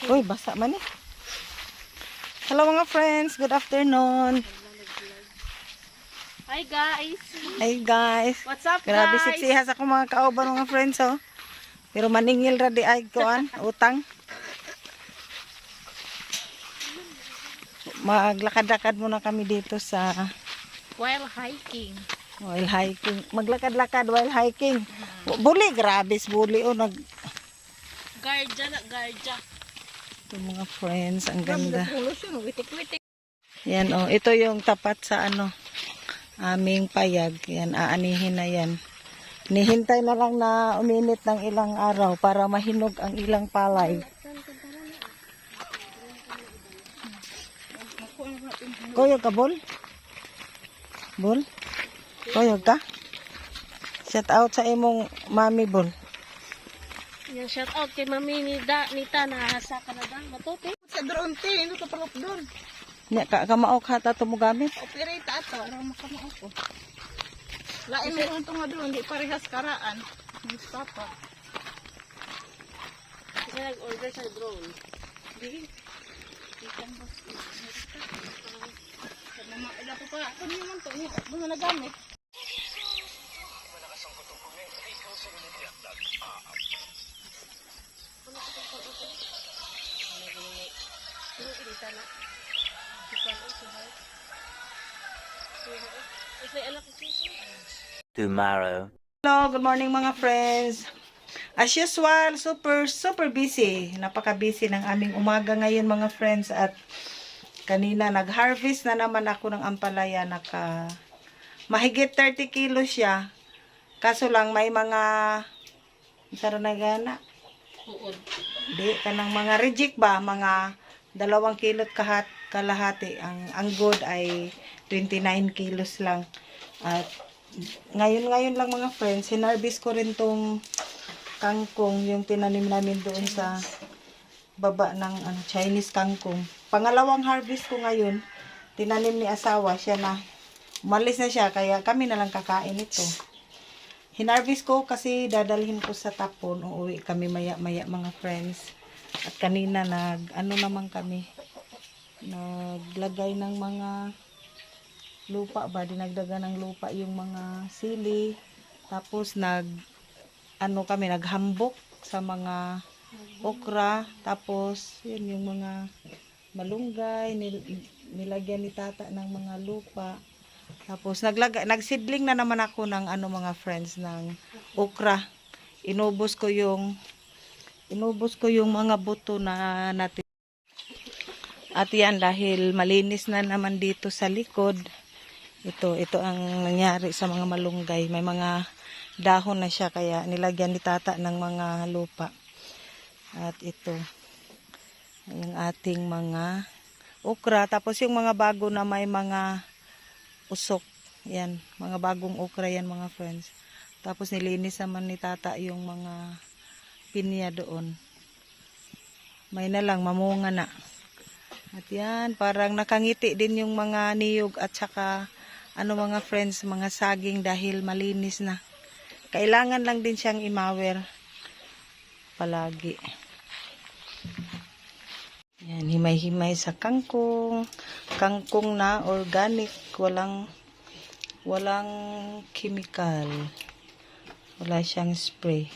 Uy, basa man eh. Hello mga friends, good afternoon. Hi guys. Hi guys. What's up Grabe guys? siksihas ako mga kauban mga friends oh. Pero maningil ra di ay kuan, utang. Maglakad-lakad muna kami dito sa While hiking. while hiking. Maglakad-lakad while hiking. Buli, grabes buli oh. Gardya na, gardya. Ito mga friends, ang ganda. Witik-witik. Yan oh, ito yung tapat sa ano, aming payag. Yan, aanihin na yan. Nihintay na lang na uminit ng ilang araw para mahinog ang ilang palay. Koyog ka, Bol? Bol? Koyog ka? Shout out sa imong mami, Bol. Yan, shout out kay Mami Nita na sa Canada. Matote. Sa drone te, ino ka parok doon. Nya ka kamaok hata to mo gamit. Operate ato, ara makamao ko. Lain mo unto nga doon, di parehas karaan. Stop pa. Kasi nag-order sa drone. Di. Ikan bos. Mama, ila ko pa. Ano naman to? Ano na nagamit? Tomorrow. Hello, good morning mga friends. As usual, super busy. Napaka-busy ng aming umaga ngayon mga friends at kanina nag-harvest na naman ako ng ampalaya. Mahigit 30 kilos siya. Kaso lang may mga saro na gana. Uod. Di kanang mga reject ba, mga 2 kilot kalahati. Ang good ay 29 kilos lang. At ngayon lang mga friends, hinarvest ko rin tong kangkong, yung tinanim namin doon sa baba ng Chinese kangkong. Pangalawang harvest ko ngayon, tinanim ni asawa, siya na, umalis na siya, kaya kami na lang kakain ito. Hinarvest ko kasi dadalhin ko sa tapon, uuwi kami maya-maya mga friends. At kanina naman kami, naglagay ng mga lupa ba, dinagdagan ng lupa yung mga sili, tapos naghambok sa mga okra, tapos yun yung mga malunggay, nilagyan ni tata ng mga lupa, tapos nagsidling na naman ako ng mga friends ng okra. Inubos ko yung mga buto na natin. At yan, dahil malinis na naman dito sa likod, ito ang nangyari sa mga malunggay. May mga dahon na siya, kaya nilagyan ni tata ng mga lupa. At ito, yung ating mga okra. Tapos yung mga bago na may mga usok. Yan, mga bagong okra yan mga friends. Tapos nilinis naman ni tata yung mga pinya doon. May na lang, mamunga na. At yan, parang nakangiti din yung mga niyog at saka mga friends, mga saging dahil malinis na. Kailangan lang din siyang imawer palagi. Yan, himay-himay sa kangkong. Kangkong na organic, walang chemical. Wala siyang spray.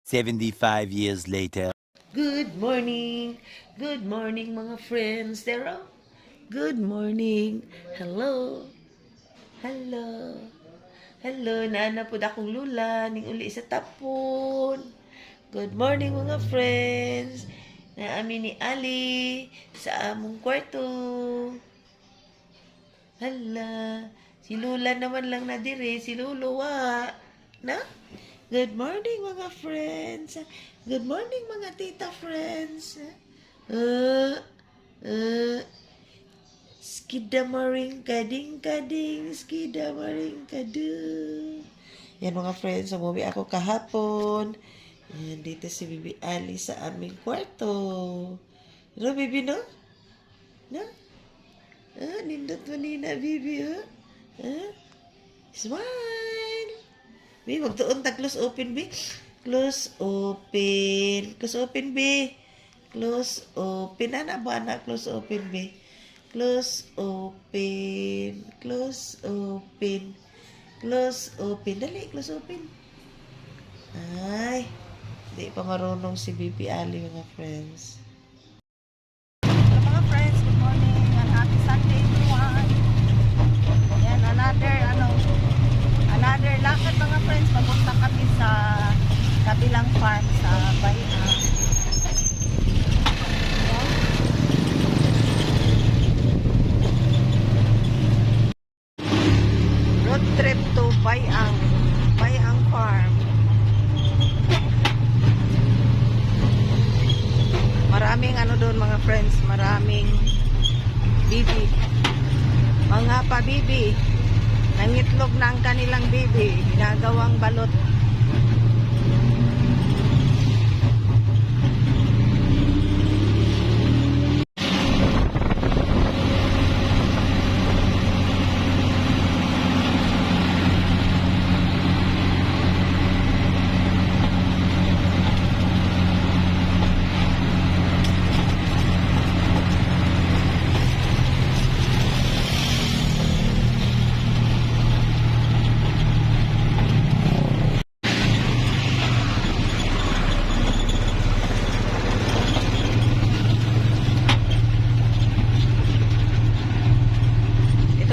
75 years later. Good morning mga friends. Dero? Good morning. Hello. Naana po akong lula ning uli sa tapon. Good morning mga friends. Naami ni Ali sa among kwarto. Hala. Si Lula naman lang na dire, si Lolo wa. Na? Good morning mga friends. Good morning mga tita friends. Skidamaring kading, skidamaring kading. Yan mga friends, umuwi ako kahapon. Yan, dito si Bibi Ali sa aming kwarto. Ano, Bibi, no? No? Nindot mo nina, Bibi, ha? Smile! Bi, magtuon ta, close open, Bi. Close open. Close open, Bi. Close open. Ana ba, ana? Close open, Bi. Close open. Close open. Close open. Dali, close open. Ay, di pa marunong si Bibi Ali, mga friends. Hello mga friends, good morning and happy Sunday everyone. Yan, another lakad mga friends. Papunta kami sa kabilang farm sa Bayan. Road trip to Bayang Farm. Maraming doon mga friends, maraming bibi. Mga pabibi, nangitlog na ang kanilang bibi, ginagawang balot.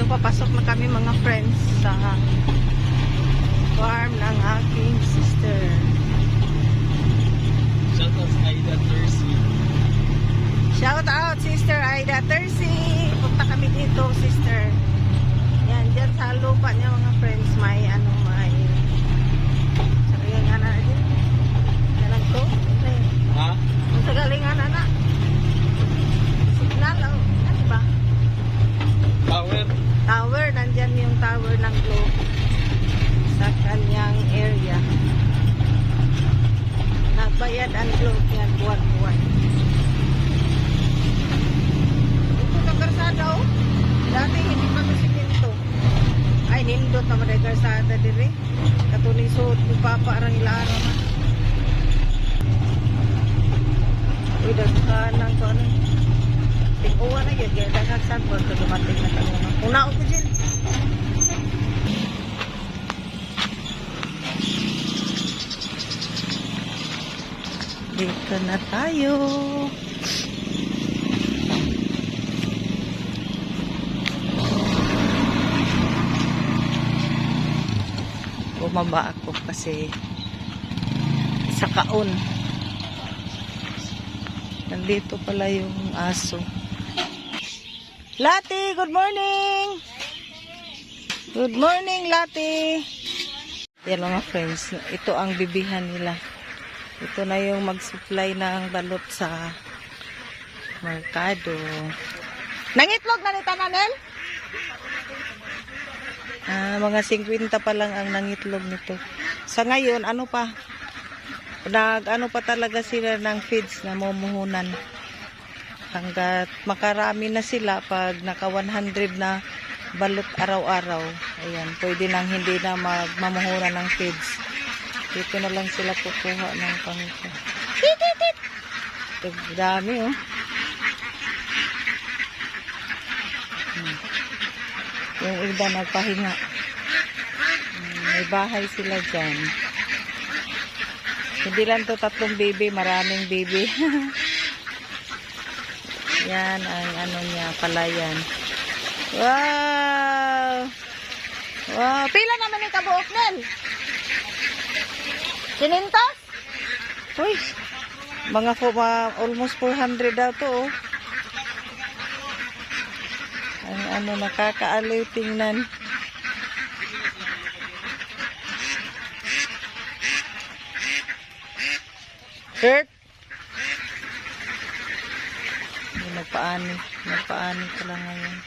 Papasok na kami mga friends sa farm ng aking sister. Shout out Aida Tersi. Shout out Sister Aida Tersi. Punta kami dito, sister. Yan, dyan sa lupa niya mga friends, may sariling din. Alam ko. Ha? Ang sagalingan signal, ano ba? Tower, nandyan yung tower ng Globe sa kanyang area. Nagbayad ang Globe yan buwan-buwan. Ito na karsada dati hindi pa siminto. Ay, nindot naman ay karsada diri. Katuloy suot ni Papa arang ilaro na. Uy, dagkanan ko Uwa na yun, kaya dagagsan po ito dumating na kami. Una ko dyan. Dito na tayo. Bumaba ako kasi sa kaon. Nandito pala yung aso. Lati, good morning! Good morning, Lati! Yan mga friends, ito ang bibihan nila. Ito na yung mag-supply ng balot sa merkado. Nangitlog na ni Tananel? Mga 50 pa lang ang nangitlog nito. Sa ngayon, ano pa talaga sila ng feeds na mumuhunan. Hanggat makarami na sila pag naka 100 na balot araw-araw. Ayan, pwede nang hindi na magmamuhunan ng feeds. Dito na lang sila kukuha ng pangito. Ito, dami Yung iba nagpahinga. May bahay sila dyan. Hindi lang to 3 baby, maraming baby. Yan ang niya, palayan. Wow! Wow! Pila naman yung kabuok nel? Sinintos? Uy! Almost 400 daw to, Ang nakakaaliw tingnan. Kurt! Nagpaani ko lang ngayon.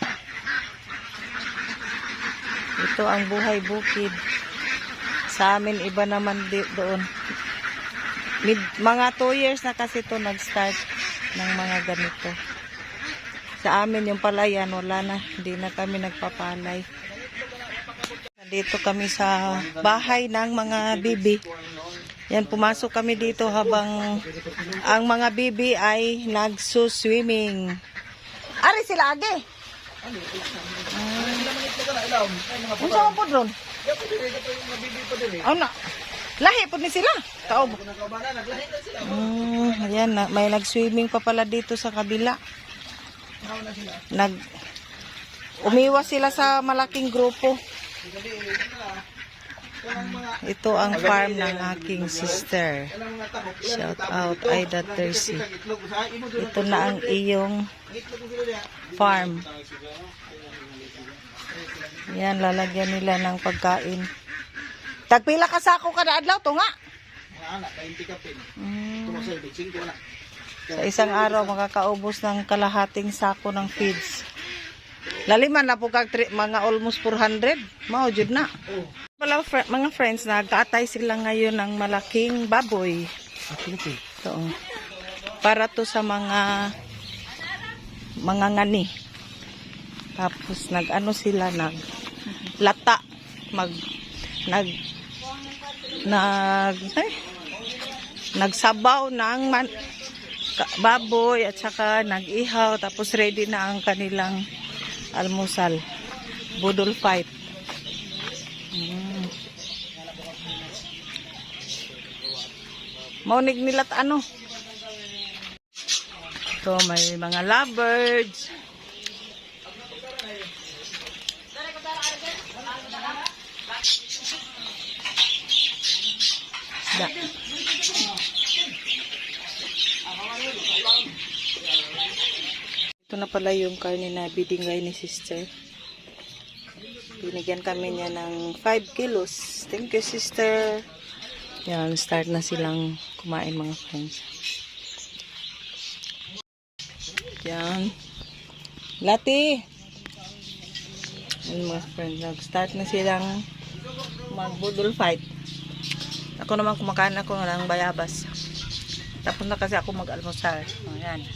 Ito ang buhay bukid. Sa amin iba naman doon. Mga 2 years na kasi to nag-start ng mga ganito. Sa amin yung palayan, wala na. Hindi na kami nagpapalay. Dito kami sa bahay ng mga bibi. Yan, pumasok kami dito habang ang mga bibi ay nagsuswimming. Ari sila age. Ano sa po doon? Na. Lahi po ni sila. Kaob. Ayan, may nag-swimming pa pala dito sa kabila. Umiwas sila sa malaking grupo. Ito ang farm ng aking sister. Shout out Aida Tersi. Ito na ang iyong farm. Yan, lalagyan nila ng pagkain. Tagpila ka sako kada adlaw to nga. Sa isang araw makakaubos ng kalahating sako ng feeds. Laliman na po kag mga almost 400. Mao jud na. Pala mga friends, nagkaatay sila ngayon ng malaking baboy. So, para to sa mga ngani. Tapos nag-ano sila, naglata. Nagsabaw ng baboy at saka nag-ihaw. Tapos ready na ang kanilang almusal. Budol fight. Maunig nila't ano. So, may mga lovebirds. Isda. Ito na pala yung karne na binigay ni sister. Binigyan kami niya ng 5 kilos. Thank you, sister. Yan, start na silang kumain mga friends. Yan. Lati! Yan mga friends, nag-start na silang mag-budol fight. Ako naman kumakain ako ng bayabas. Tapos na kasi ako mag-almusal. Ayan.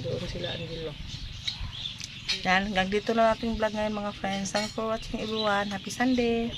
Doon sila ang dilo. Yan, hanggang dito na ating vlog ngayon mga friends. Thanks for watching everyone. Happy Sunday!